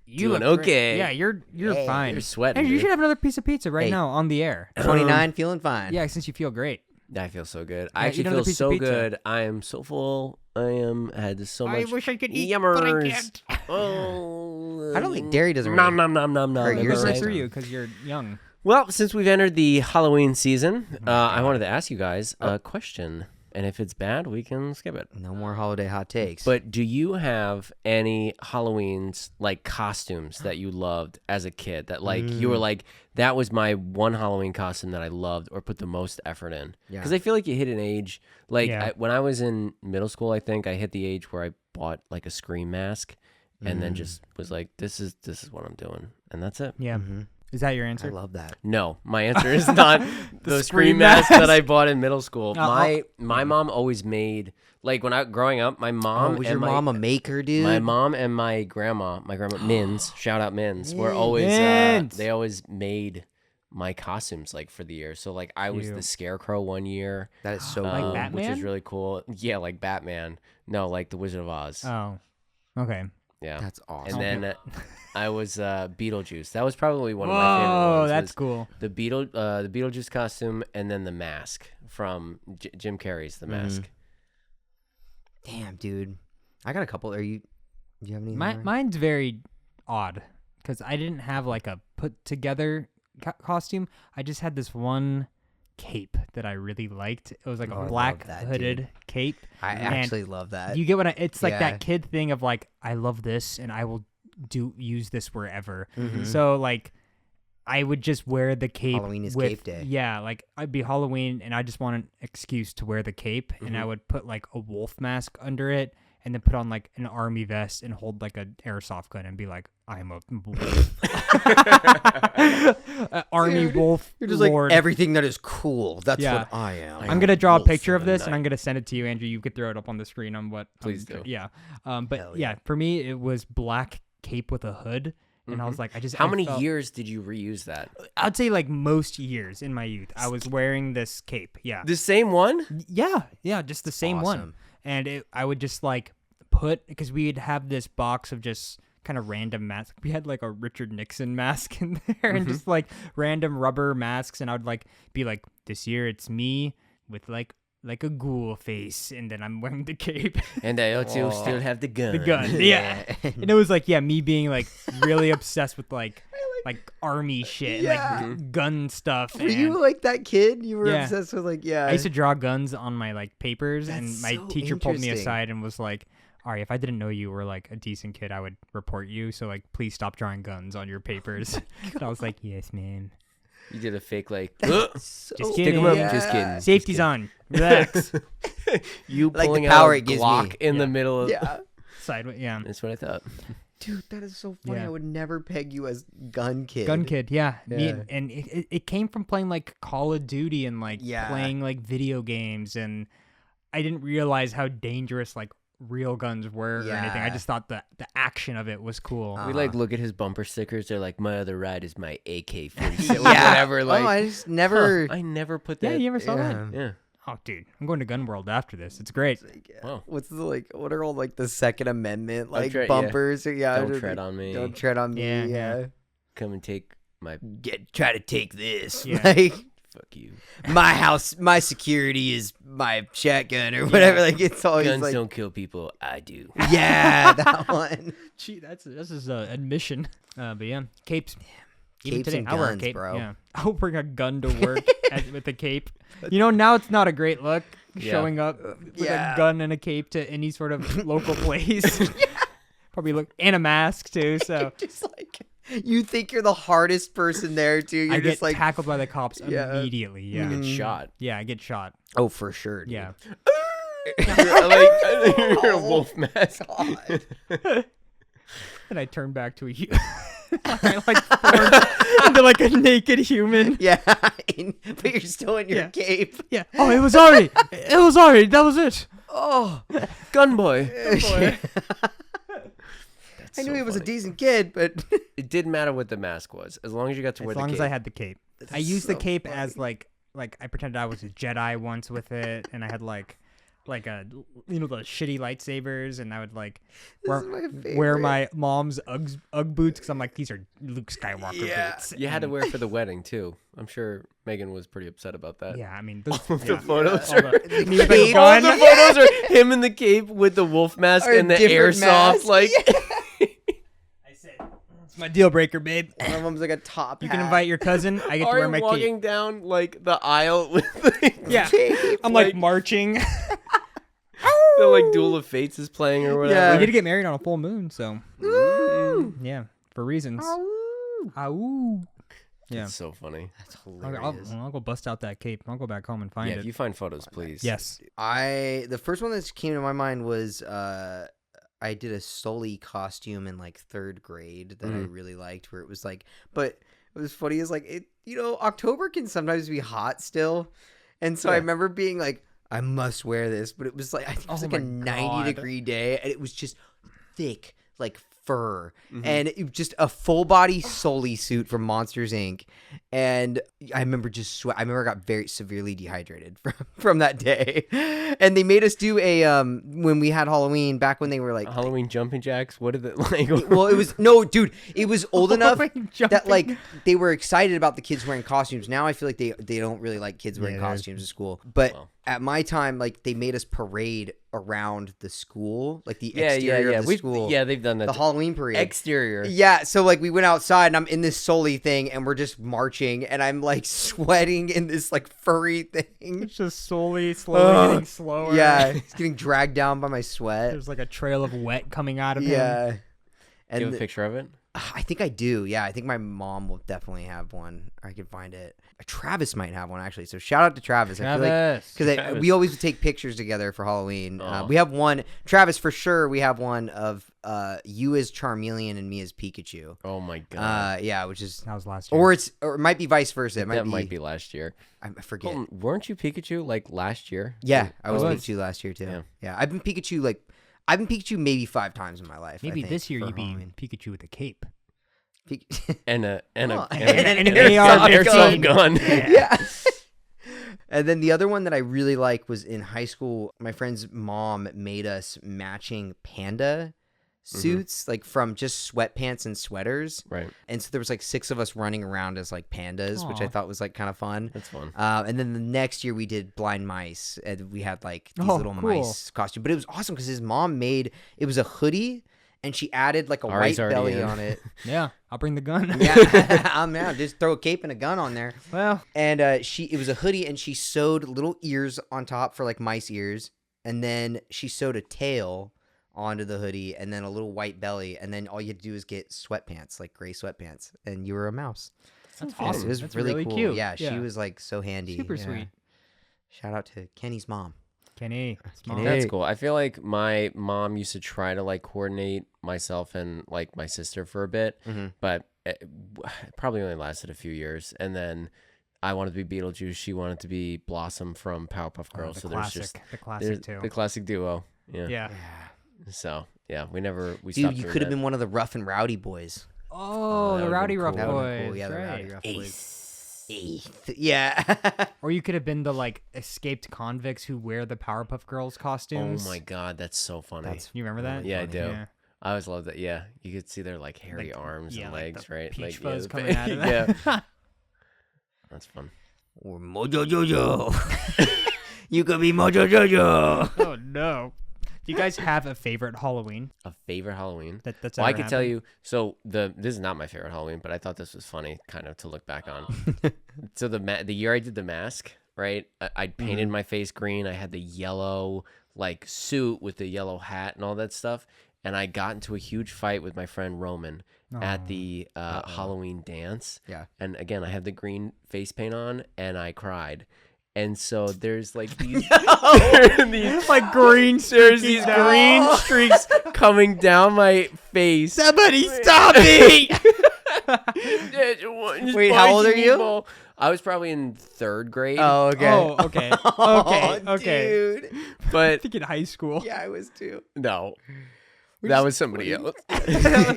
you doing look great. okay. Yeah, you're fine. You're sweating. Hey, you dude. should have another piece of pizza right Hey. now on the air. 29, feeling fine. Yeah, since you feel great. I feel so good. Yeah, I eat actually another feel piece of so pizza. good. I am so full. I had so much. I wish I could eat, yummers. but I can't. Oh, I don't think dairy doesn't nom really nom nom nom nom. hurt It your goes right system. through you because you're young. Well, since we've entered the Halloween season, I wanted to ask you guys a question, and if it's bad, we can skip it. No more holiday hot takes. But do you have any Halloween's like costumes that you loved as a kid that like you were like, that was my one Halloween costume that I loved or put the most effort in? Yeah. Because I feel like you hit an age like Yeah. when I was in middle school, I think I hit the age where I bought like a Scream mask and then just was like, this is what I'm doing, and that's it. Yeah. Is that your I answer? love that. No, my answer is not the Scream Scream mask mask. that I bought in middle school. Uh-uh. My mom always made like when I growing up, my mom was and your my mom a maker, dude? my mom and my grandma Mins, shout out Mins, were always Mins. they always made my costumes like for the year. So like I was Cute. the Scarecrow one year, That is so Like cool. Batman? which is really cool. Yeah, like Batman. No, like the Wizard of Oz. Oh, okay. Yeah. That's awesome. And then I was Beetlejuice. That was probably one of my favorite Whoa, ones. that's was cool. the Beetlejuice costume, and then the mask from Jim Carrey's The Mask. Damn, dude. I got a couple. Do you have any? Mine's very odd because I didn't have like a put together costume. I just had this one cape that I really liked. It was like Oh, I a black love that, hooded dude. cape. I And actually love that. You get what it's like Yeah. that kid thing of like, I love this and I will use this wherever. Mhm. So like I would just wear the cape. Halloween is with, cape day. Yeah, like I'd be Halloween and I just want an excuse to wear the cape, and Mm-hmm. I would put like a wolf mask under it and then put on like an army vest and hold like an airsoft gun and be like, I'm a wolf. Army Dude, wolf You're just lord. like everything that is cool. That's Yeah. what I am. I'm gonna draw a wolf picture in of the this and night. I'm gonna send it to you, Andrew. You could throw it up on the screen on what. Please do. Yeah. But Hell yeah, yeah. for me it was black cape with a hood, and I was like, How I many felt- years did you reuse that? I'd say like most years in my youth, I was wearing this cape. Yeah. The same one? Yeah, just the same one. awesome. And I would just like put, because we'd have this box of just kind of random masks. We had like a Richard Nixon mask in there and just like random rubber masks. And I would like be like, this year it's me with like a ghoul face, and then I'm wearing the cape. And I also still have the gun. The gun. Yeah. And it was like, yeah, me being like really obsessed with like army shit, Yeah. and like gun stuff. Were you like that kid? You were Yeah. obsessed with like, yeah. I used to draw guns on my like papers, and That's my so teacher pulled me interesting. aside and was like, Ari, if I didn't know you were like a decent kid, I would report you. So like, please stop drawing guns on your papers. And I was like, yes, ma'am. You did a fake like So- Just stick 'em up. kidding. Just kidding. Safety's on. Relax. You Like the pulling power out a it gives Glock me. in the Yeah. middle of Yeah. Sideways. Yeah. That's what I thought. Dude, that is so funny. Yeah. I would never peg you as gun kid. Gun kid. Yeah. Yeah. And it came from playing like Call of Duty and like Yeah. playing like video games. And I didn't realize how dangerous like real guns were or anything. I Yeah. just thought the action of it was cool. We like look at his bumper stickers. They're like, my other ride is my AK-47. Yeah. Whatever. Like, oh, I just never. I never put yeah, that. you ever saw that? Yeah. Oh, dude, I'm going to Gun World after this. It's great. Wow. What's the what are all like the Second Amendment like tread- yeah. bumpers? Yeah. Don't just, tread like, on me. Don't tread on me. Yeah, Yeah. yeah. Come and take my Try to take this. Yeah. Like fuck you. my house, my security is my shotgun or whatever. Like it's always Guns like don't kill people. I do. yeah, that one. Gee, this is admission. But yeah, capes. Even Capes today, and I'll wear a guns, cape. bro. Yeah, I'll bring a gun to work with a cape. You know, now it's not a great look Yeah. showing up with Yeah. a gun and a cape to any sort of local place. Probably look and a mask too. So Just like You think you're the hardest person there too. You're I just get like, tackled by the cops Yeah. immediately. Yeah. You get shot. Yeah, I get shot. oh, for sure. Dude. Yeah. You're a wolf mask. God. And I turn back to a I like form into like a naked human. Yeah, but you're still in your Yeah. cape. Yeah. Oh, it was Ari. It was Ari. That was it. Oh, gun boy. Boy. I knew he was a decent kid, but It didn't matter what the mask was, as long as you got to wear As the long cape. as I had the cape. I is used the so cape funny. as like I pretended I was a Jedi once with it, and I had like a the shitty lightsabers, and I would like This is my wear favorite. my mom's Ugg boots because I'm like, these are Luke Skywalker Yeah. boots. You had to And- wear it for the wedding too. I'm sure Megan was pretty upset about that. Yeah, I mean those The yeah. photos All are. the- me The with a cape. gun. All the photos are him in the cape with the wolf mask Or and the different airsoft. masks. Like, I said, it's my deal breaker, babe. One of them's like a top You hat. can invite your cousin. I get to are wear you my walking cape. down like the aisle with the, Yeah, cape. I'm like like- marching. the like Duel of Fates is playing or whatever? Yeah. We get to get married on a full moon, so yeah, for reasons. Ow. Yeah. It's so funny. That's I'll, hilarious. I'll go bust out that cape. I'll go back home and find Yeah, it. if you find photos, please. Yes. The first one that came to my mind was I did a Sully costume in like 3rd grade that I really liked, where it was like, but it was funny is like it, October can sometimes be hot still, and so I Yeah. remember being like, I must wear this, but it was like I think it was Oh like a my 90-degree day, and it was just thick like fur, Mhm. and it was just a full body Sully suit from Monsters Inc. And I remember just sweat. I remember I got very severely dehydrated from that day. And they made us do a when we had Halloween back when they were like, Halloween jumping jacks. What did it like? well, it was no, dude. It was old enough Halloween that jumping. like they were excited about the kids wearing costumes. Now I feel like they don't really like kids wearing Yeah. costumes at school. But Well. at my time, like they made us parade around the school, like the yeah, exterior yeah. of the school. Yeah, they've done that. the too. Halloween parade. Exterior. Yeah, so like we went outside and I'm in this Sully thing and we're just marching and I'm like sweating in this like furry thing. It's just slowly Ugh. getting slower. Yeah, it's getting dragged down by my sweat. There's like a trail of wet coming out of him. Yeah. Do And you have a picture of it? I think I do. Yeah, I think my mom will definitely have one. I can find it. Travis might have one actually. So shout out to Travis. I feel like Travis. because Travis. we always would take pictures together for Halloween. Aw. We have one, Travis for sure. We have one of you as Charmeleon and me as Pikachu. Oh my god. Yeah, which is That was last year. or it might be vice versa. It that might be last year. I forget. Hold on, weren't you Pikachu like last year? Yeah, I was was. Pikachu last year too. Yeah. Yeah, I've been Pikachu maybe 5 times in my life. I Maybe think, this year for you'd be Halloween. Pikachu with a cape. And a Oh, and and an AR airsoft gun. Yeah. And then the other one that I really like was in high school. My friend's mom made us matching panda suits, like from just sweatpants and sweaters. Right. And so there was like 6 of us running around as like pandas, which I Aw. thought was like kind of fun. That's fun. And then the next year we did blind mice, and we had like these Oh, little cool. mice costume. But it was awesome because his mom made it was a hoodie, and she added like a Ari's white already belly in. on it. Yeah, I'll bring the gun. Yeah, I'm down. Just throw a cape and a gun on there. Well, And it was a hoodie, and she sewed little ears on top for like mice ears, and then she sewed a tail onto the hoodie, and then a little white belly, and then all you had to do is get sweatpants, like gray sweatpants, and you were a mouse. that's Awesome. awesome. It was That's really, cool. cute. Yeah, she was like so handy. super Yeah. sweet. Shout out to Kenny's mom. Kenny. Kenny. That's Hey. cool. I feel like my mom used to try to like coordinate myself and like my sister for a bit, Mhm. but it probably only lasted a few years. And then I wanted to be Beetlejuice. She wanted to be Blossom from Powerpuff Girls. the so classic, there's just the there's classic too. the classic duo. Yeah. Yeah. So yeah, we Dude, stopped you doing could have that. been one of the rough and rowdy boys. Oh, that the would've Rowdy been Rough cool. That would've Boys. been cool. Yeah, the right. rowdy rough boys. Eighth. Yeah. Or you could have been the like escaped convicts who wear the Powerpuff Girls Oh costumes. my god, that's so funny. That's You remember that? Yeah, I funny. do. Yeah. I always loved that. Yeah, you could see their like hairy Like, arms yeah, and like legs, the right? peach Like fuzz the coming out of that. yeah, that's fun. Or Mojo Jojo. You could be Mojo Jojo. Oh no. Do you guys have a favorite Halloween? A favorite Halloween? That's Well, I ever can tell happened? you. So this is not my favorite Halloween, but I thought this was funny, kind of to look back on. So the year I did the mask, right? I painted my face green. I had the yellow like suit with the yellow hat and all that stuff. And I got into a huge fight with my friend Roman. at the Halloween dance. Yeah. And again, I have the green face paint on, and I cried. And so there's like these, like green there's these green streaks coming down my face. Somebody stop me! Wait, how old are you? I was probably in 3rd grade. Oh, okay. Oh, okay. Okay. Dude. I But think in high school. Yeah, I was too. no, that was somebody else.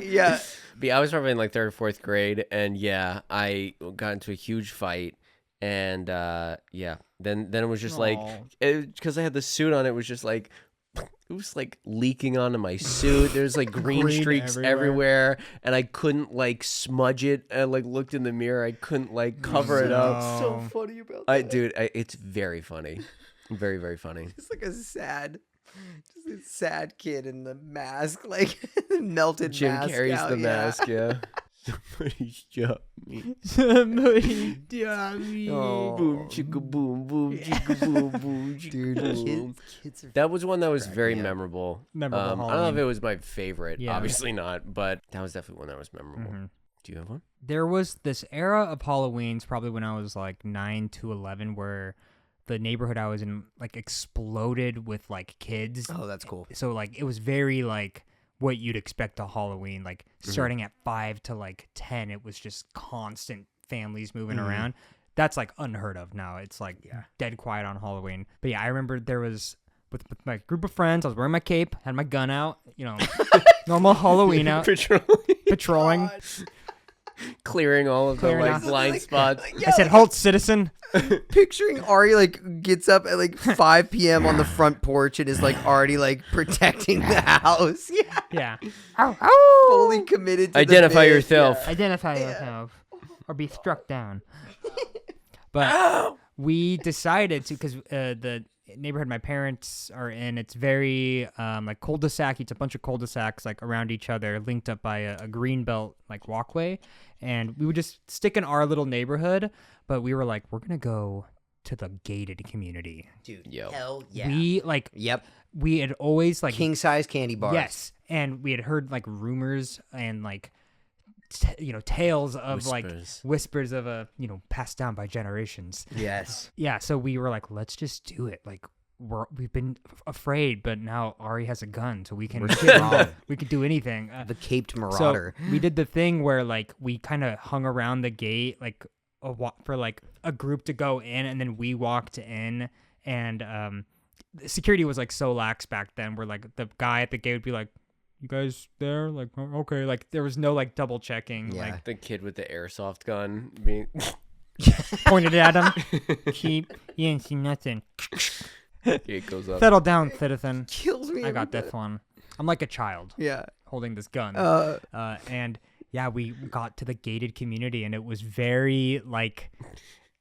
Yeah. But yeah, I was probably in like 3rd or 4th grade, and yeah, I got into a huge fight, and yeah, then it was just like, because I had the suit on, it was just like, it was like leaking onto my suit. There's like green streaks everywhere, and I couldn't like smudge it. I like looked in the mirror, I couldn't like cover it up. So funny about that. Dude, it's very funny, very very funny. It's like a sad kid in the mask, like melted Jim mask. carries out, the yeah. mask, yeah. Somebody shot me. Somebody stop me. Oh. Boom chicka boom boom chicka boom boom chicka Dude, boom. kids are That was one that was cracking very me up. memorable. Memorable I don't know if Halloween. it was my favorite. Yeah. Obviously not, but that was definitely one that was memorable. Mhm. Do you have one? There was this era of Halloween's probably when I was like 9 to 11 where the neighborhood I was in like exploded with like kids. Oh, that's cool. So like it was very like what you'd expect a Halloween, like starting at 5 to like 10, it was just constant families moving around. That's like unheard of now. It's like dead quiet on Halloween. But yeah, I remember there was with my group of friends, I was wearing my cape, had my gun out, you know, normal Halloween out, patrolling. Clearing all of Clearing the out. like blind spots. I said, "Halt, citizen." Picturing Ari like gets up at like 5 p.m. on the front porch and is like already like protecting the house. Yeah. Yeah. Ow, ow. Fully committed to Identify the bit. yourself. Identify yourself or be struck down. But we decided to, because the neighborhood my parents are in, it's very like cul-de-sac. It's a bunch of cul-de-sacs like around each other, linked up by a green belt like walkway, and we would just stick in our little neighborhood. But we were like, we're gonna go to the gated community. Dude, Yo. hell yeah. We like, Yep. we had always like King size candy bars. yes, and we had heard like rumors and like tales of like whispers of passed down by generations. Yes. Yeah, so we were like, let's just do it. Like we've been afraid, but now Ari has a gun, so we can we can do anything. The caped marauder. So we did the thing where like we kind of hung around the gate like for like a group to go in, and then we walked in, and security was like so lax back then. Where like the guy at the gate would be like, "You guys there?" Like, "Oh, okay." Like there was no like double checking. Yeah. Like The kid with the airsoft gun being pointed at him. You didn't see nothing. it goes up. Settle down, citizen. Kills me. I got every this time. one. I'm like a child Yeah. holding this gun. Uh, And yeah, we got to the gated community, and it was very like,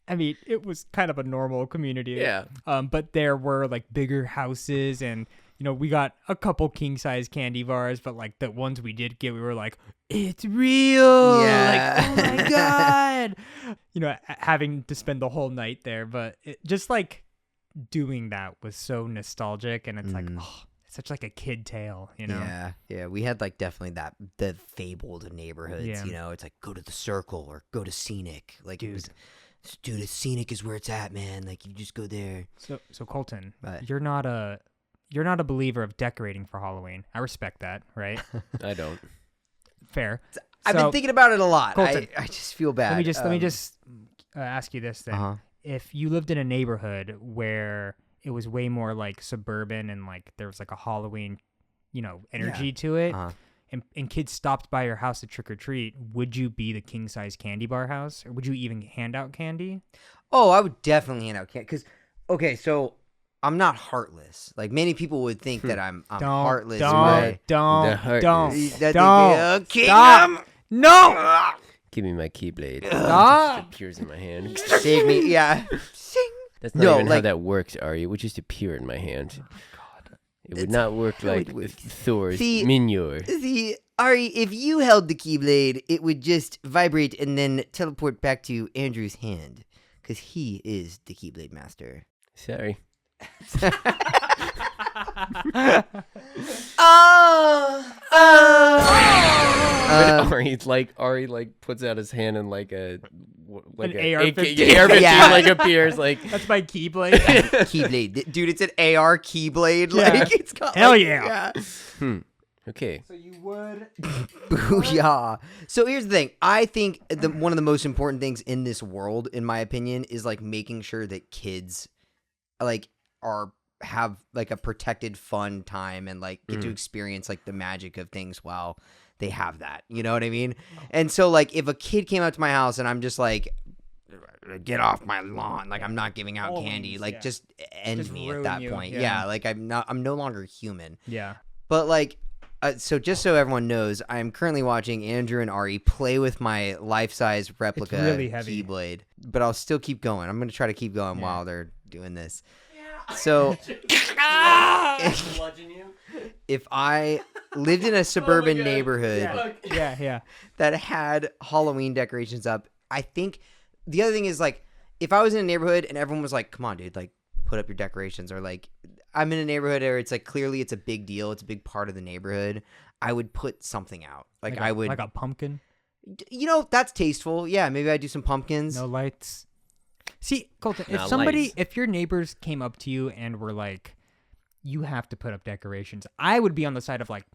I mean, it was kind of a normal community. Yeah. But there were like bigger houses, and we got a couple king size candy bars, but like the ones we did get, we were like, it's real. Yeah. Like, oh my God. Having to spend the whole night there, but just like doing that was so nostalgic, and it's like, oh, it's such like a kid tale, Yeah. We had like definitely the fabled neighborhoods. Yeah. It's like go to the Circle or go to Scenic. Like Dude. Dude, Scenic is where it's at, man. Like you just go there. So Colton, Right. you're not a believer of decorating for Halloween. I respect that, right? I don't. Fair. I've been thinking about it a lot. Colton, I just feel bad. Let me just ask you this then. Uh-huh. If you lived in a neighborhood where it was way more like suburban and like there was like a Halloween, energy to it, Uh-huh. and kids stopped by your house to trick or treat, would you be the king size candy bar house, or would you even hand out candy? Oh, I would definitely hand out candy because, okay, so I'm not heartless. Like many people would think that I'm heartless. right? Don't. Kingdom. Stop. No. Give me my keyblade. Stop. It appears in my hand. Save me. Yeah. Sing. That's not No, even how like- that works, Ari. It would just appear in my hand. It would not work how like it would- Thor's See- Mjolnir. See, Ari, if you held the Keyblade, it would just vibrate and then teleport back to Andrew's hand because he is the Keyblade master. Sorry. Ari like puts out his hand and like an AR-15. AR-15 Yeah. like appears like. That's my keyblade. Keyblade, dude. It's an AR Keyblade. Yeah. Like it's got. Hell like, yeah. Okay. So you would. Booyah. So here's the thing. I think one of the most important things in this world, in my opinion, is like making sure that kids like have like a protected fun time and like get to experience like the magic of things while they have that. You know what I mean? And so like if a kid came up to my house and I'm just like, get off my lawn, like I'm not giving out Always, candy, like yeah. just end Just me at ruin that you, point. yeah. Yeah, like I'm no longer human. Yeah. But like, so just so everyone knows, I'm currently watching Andrew and Ari play with my life-size replica really heavy. Keyblade. But I'll still keep going. I'm going to try to keep going Yeah. while they're doing this. So if I lived in a suburban neighborhood Yeah. that had Halloween decorations up, I think the other thing is like, if I was in a neighborhood and everyone was like, come on, dude, like put up your decorations, or like I'm in a neighborhood where it's like clearly it's a big deal, it's a big part of the neighborhood, I would put something out. Like I would, like a pumpkin. you know, that's tasteful. Yeah, maybe I do some pumpkins. No lights. See, Colton, if Not lights. if your neighbors came up to you and were like, you have to put up decorations, I would be on the side of like,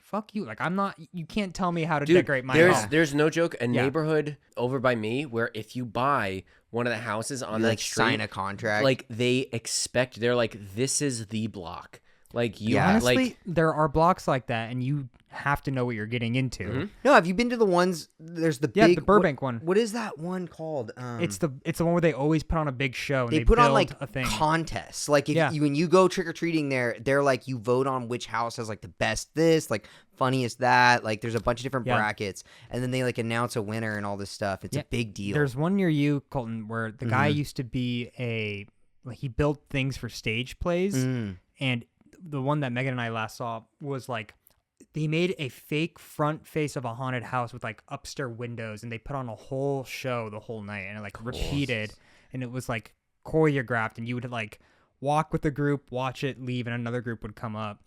fuck you. Like, I'm not, you can't tell me how to decorate my home. There's no joke. A neighborhood over by me where if you buy one of the houses on You, that like street, sign a contract. like they're like, this is the block. Like you, Yeah. Honestly, like there are blocks like that, and you have to know what you're getting into. no, have you been to the ones? There's the Yeah, big the Burbank one. What is that one called? It's the one where they always put on a big show. And they put on build like a thing. contests. Like if Yeah. when you go trick or treating there, they're like you vote on which house has like the best this, like funniest that. Like there's a bunch of different brackets, and then they like announce a winner and all this stuff. It's a big deal. There's one near you, Colton, where the guy used to be he built things for stage plays, and the one that Megan and I last saw was like they made a fake front face of a haunted house with like upstairs windows, and they put on a whole show the whole night, and it like repeated, and it was like choreographed, and you would like walk with the group, watch it, leave, and another group would come up.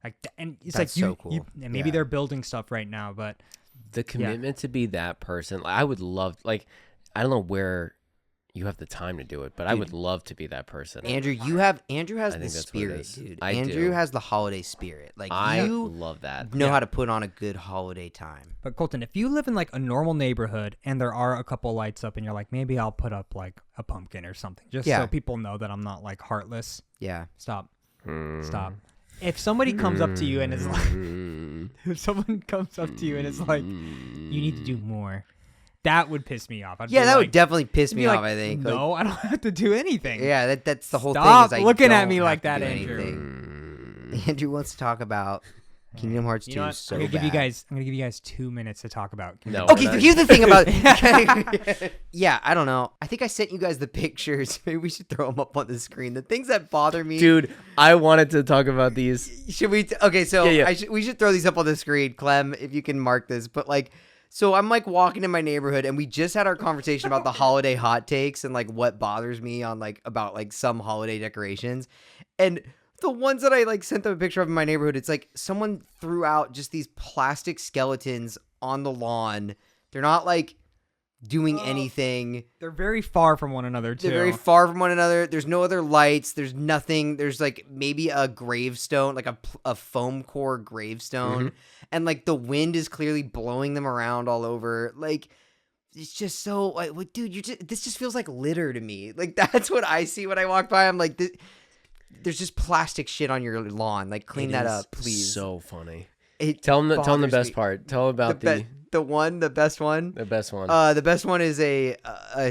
Like, and it's That's like so cool. and maybe Yeah. they're building stuff right now, but the commitment to be that person. Like, I would love, like, I don't know where you have the time to do it, but I would love to be that person. Andrew has I the think that's what it spirit, is. dude. I Andrew do. has the holiday spirit. Like I you love that. know how to put on a good holiday time. But Colton, if you live in like a normal neighborhood and there are a couple lights up and you're like, maybe I'll put up like a pumpkin or something, just Yeah. so people know that I'm not like heartless. Yeah. Stop. Stop. If somebody comes up to you and is like, if someone comes up to you and is like, you need to do more, that would piss me off. I'd Yeah, be that like, would definitely piss I'd me be off, like, I think. Like, No, I don't have to do anything. yeah, that's the whole Stop thing. Is I looking at don't me have like to that, do Andrew. anything. Andrew wants to talk about Kingdom Hearts 2 You know what? so I'm gonna give you bad. guys. I'm gonna give you guys 2 minutes to talk about. No. Okay, we're so not- here's the thing about. Yeah, I don't know. I think I sent you guys the pictures. Maybe we should throw them up on the screen. The things that bother me. Dude, I wanted to talk about these. Should we? Okay, so Yeah. we should throw these up on the screen, Clem, if you can mark this. But like, so I'm like walking in my neighborhood, and we just had our conversation about the holiday hot takes and like what bothers me on like about like some holiday decorations, and the ones that I like sent them a picture of in my neighborhood. It's like someone threw out just these plastic skeletons on the lawn. They're not like doing anything. They're very far from one another too. They're very far from one another. There's no other lights. There's nothing. There's like maybe a gravestone, like a foam core gravestone. And like the wind is clearly blowing them around all over. Like it's just so like, dude, this just feels like litter to me. Like that's what I see when I walk by. I'm like, there's just plastic shit on your lawn. Like clean that up, please. So funny. It Tell them the bothers best me. part. Tell them about the best one. best one. The best one is a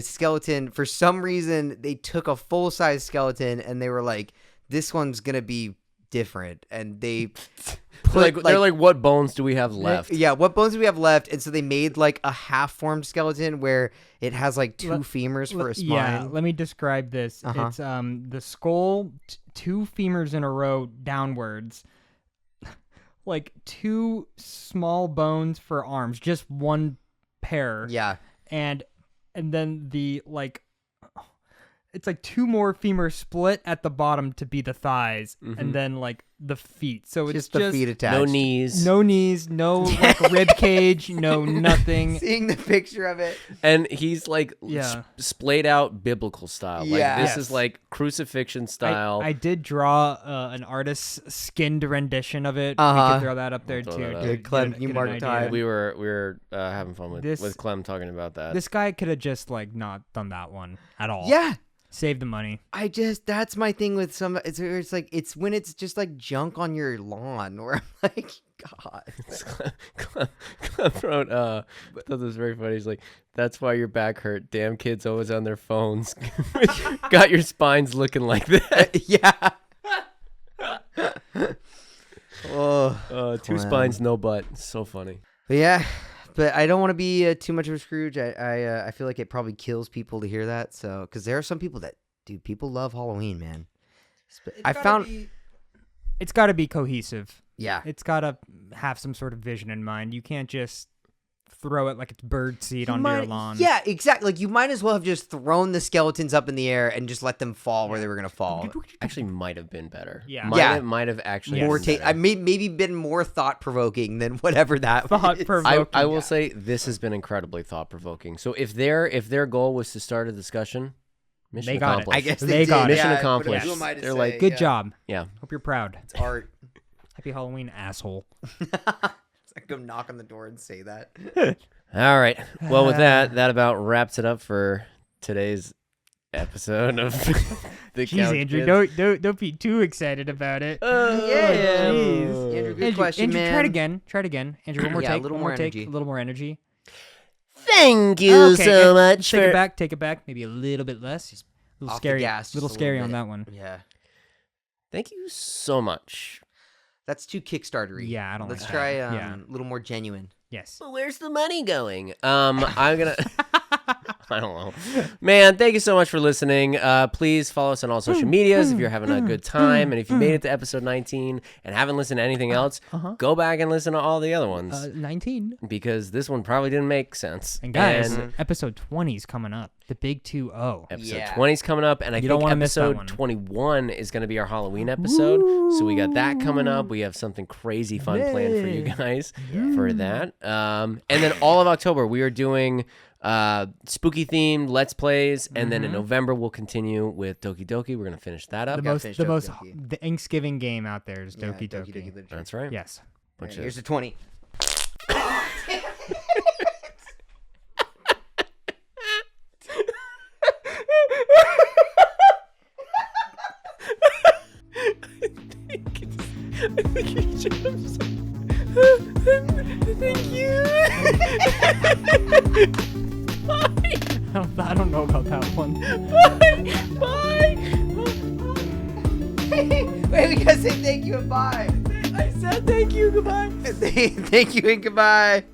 skeleton. For some reason, they took a full size skeleton and they were like, "This one's gonna be different," and they put they're like, what bones do we have left? Yeah, what bones do we have left? And so they made like a half formed skeleton where it has like two femurs for a spine. Yeah, let me describe this. Uh-huh. It's the skull, two femurs in a row downwards, like two small bones for arms, just one pair. Yeah, and then the like, it's like 2 more femurs split at the bottom to be the thighs, and then like the feet. So it's Just the feet attached. No knees. no knees, no like rib cage, no nothing. Seeing the picture of it. And he's like Yeah. splayed out biblical style. Like Yeah. this Yes. is like crucifixion style. I did draw an artist's skinned rendition of it. We Uh-huh. could throw that up there Throw too. that up. to Good, Clem, get you an mark idea. time. we were having fun with This- Clem talking about that. This guy could have just like not done that one at all. Yeah. Save the money. That's my thing with some, it's like, it's when it's just like junk on your lawn where I'm like, God. Clem wrote, I thought this was very funny. He's like, that's why your back hurt. Damn kids always on their phones. Got your spines looking like that. Yeah. Oh, 2 Clem. spines, no butt. So funny. But yeah, but I don't want to be too much of a Scrooge. I feel like it probably kills people to hear that. So, because there are some people that, dude, people love Halloween, man. I found, It's got to be cohesive. yeah, It's got to have some sort of vision in mind. You can't just throw it like it's bird seed onto your lawn. Yeah, exactly. Like you might as well have just thrown the skeletons up in the air and just let them fall where they were gonna fall. Actually, might have been better. Yeah. Might have actually More been better. I maybe been more thought provoking than whatever that Thought is. provoking. I will say this has been incredibly thought provoking. So if their goal was to start a discussion, mission They got it. accomplished. I guess They they got did. it. Mission Yeah, accomplished. Who am I to They're say? like, Good Yeah. job. Yeah. Hope you're proud. It's art. Happy Halloween, asshole. I go knock on the door and say that. All right. Well, with that about wraps it up for today's episode of the Jeez, Couch Andrew, Kids. don't be too excited about it. Yeah. Jeez. Andrew, good question, Andrew, man. try it again. Try it again. Andrew, one more Yeah, a take. little one more more take. energy. A little more energy. Thank you Okay, so and much Take for it back. Take it back. Maybe a little bit less. A little Off the scary. gas, little just a scary little on bit. that one. Yeah. Thank you so much. That's too Kickstarter-y. Yeah, I don't Let's like try that. a little more genuine. Yes. Well, where's the money going? I'm gonna I don't know. Man, thank you so much for listening. Please follow us on all social medias if you're having a good time. And if you made it to episode 19 and haven't listened to anything else, go back and listen to all the other ones. 19. Because this one probably didn't make sense. And guys, And episode 20 is coming up. The big 2-0. episode Yeah. 20 is coming up, and I You don't think wanna miss that episode one. 21 is going to be our Halloween episode. So we got that coming up. We have something crazy fun planned for you guys for that. And then all of October, we are doing spooky themed Let's Plays, and then in November we'll continue with Doki Doki. We're going to finish that up. gotta finish The Doki most Doki. the Thanksgiving game out there is Doki Yeah, Doki. Literature. That's right. Yes. Which Here's is the 20. Thank you. I don't know about that one. Bye. Wait, we gotta say thank you and bye. I said thank you. Goodbye. Thank you and goodbye.